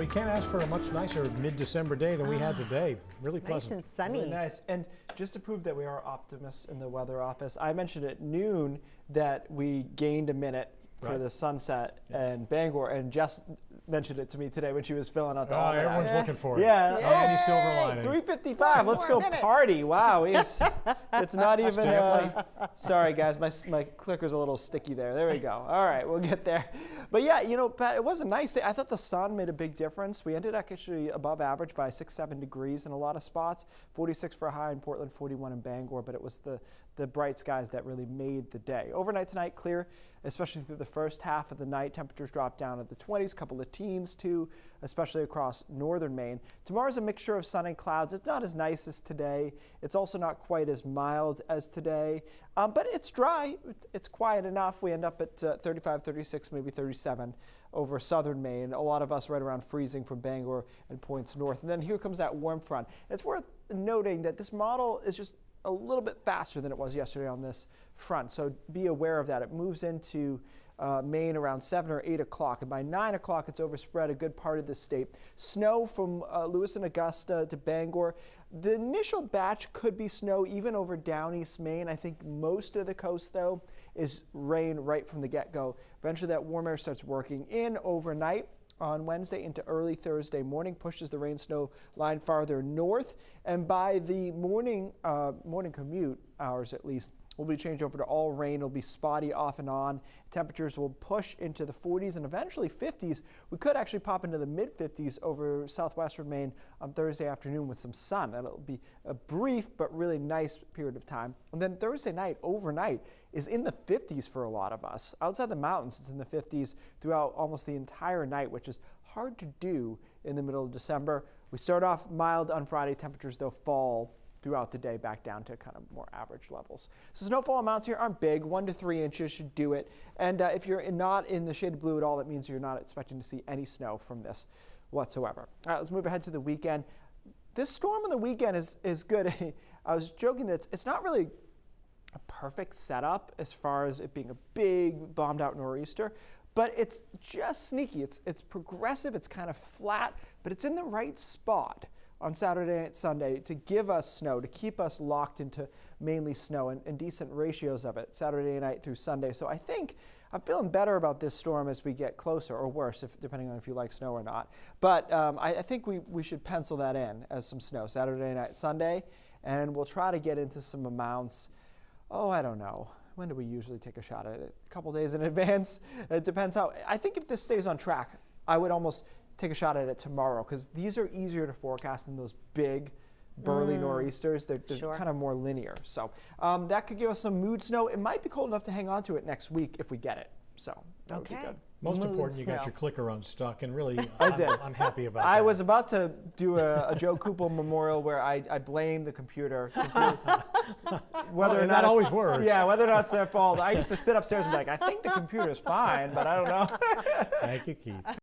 Well, you can't ask for a much nicer mid-December day than we had today. Really pleasant. Nice and sunny. Really nice. And just to prove that we are optimists in the weather office, I mentioned at noon that we gained a minute for the sunset in Bangor, and Jess mentioned it to me today when she was filling out the almanac. Everyone's looking for it. Yeah. Oh, any silver lining. 3:55. Let's go party. Wow. It's not even. Sorry, guys. My clicker's a little sticky there. There we go. All right, we'll get there. But yeah, you know, Pat, it was a nice day. I thought the sun made a big difference. We ended up actually above average by 6-7 degrees in a lot of spots. 46 for a high in Portland, 41 in Bangor. But it was the bright skies that really made the day. Overnight tonight, clear, especially through the first half of the night. Temperatures drop down to the 20s, a couple of teens too, especially across northern Maine. Tomorrow's a mixture of sun and clouds. It's not as nice as today. It's also not quite as mild as today, but it's dry. It's quiet enough. We end up at 35, 36, maybe 37 over southern Maine. A lot of us right around freezing from Bangor and points north. And then here comes that warm front. It's worth noting that this model is just a little bit faster than it was yesterday on this front. So be aware of that. It moves into Maine around 7 or 8 o'clock. And by 9 o'clock, it's overspread a good part of the state. Snow from Lewis and Augusta to Bangor. The initial batch could be snow even over down East Maine. I think most of the coast, though, is rain right from the get-go. Eventually, that warm air starts working in overnight on Wednesday into early Thursday morning, pushes the rain-snow line farther north, and by the morning commute hours at least, will be changed over to all rain. It'll be spotty off and on. Temperatures will push into the 40s and eventually 50s. We could actually pop into the mid-50s over southwestern Maine on Thursday afternoon with some sun. That'll be a brief but really nice period of time. And then Thursday night, overnight, is in the 50s for a lot of us. Outside the mountains, it's in the 50s throughout almost the entire night, which is hard to do in the middle of December. We start off mild on Friday. Temperatures, though, fall throughout the day back down to kind of more average levels. So snowfall amounts here aren't big. 1 to 3 inches should do it. And if you're not in the shaded blue at all, that means you're not expecting to see any snow from this whatsoever. All right, let's move ahead to the weekend. This storm on the weekend is good. I was joking that it's not really a perfect setup as far as it being a big bombed out nor'easter, but it's just sneaky. It's progressive, it's kind of flat, but it's in the right spot on Saturday and Sunday to give us snow, to keep us locked into mainly snow and decent ratios of it Saturday night through Sunday. So I think I'm feeling better about this storm as we get closer, or worse, depending on if you like snow or not. But I think we should pencil that in as some snow Saturday night, Sunday, and we'll try to get into some amounts. Oh, I don't know. When do we usually take a shot at it? A couple days in advance? It depends how. I think if this stays on track, I would almost take a shot at it tomorrow, because these are easier to forecast than those big burly nor'easters. They're kind of more linear. So that could give us some mood snow. It might be cold enough to hang on to it next week if we get it. So that would be good. Most important, you got your clicker unstuck, and really, did. I'm happy about that. I was about to do a Joe Kupel memorial where I blame the computer. Whether or not that always works. Yeah, whether or not it's their fault. I used to sit upstairs and be like, I think the computer's fine, but I don't know. Thank you, Keith.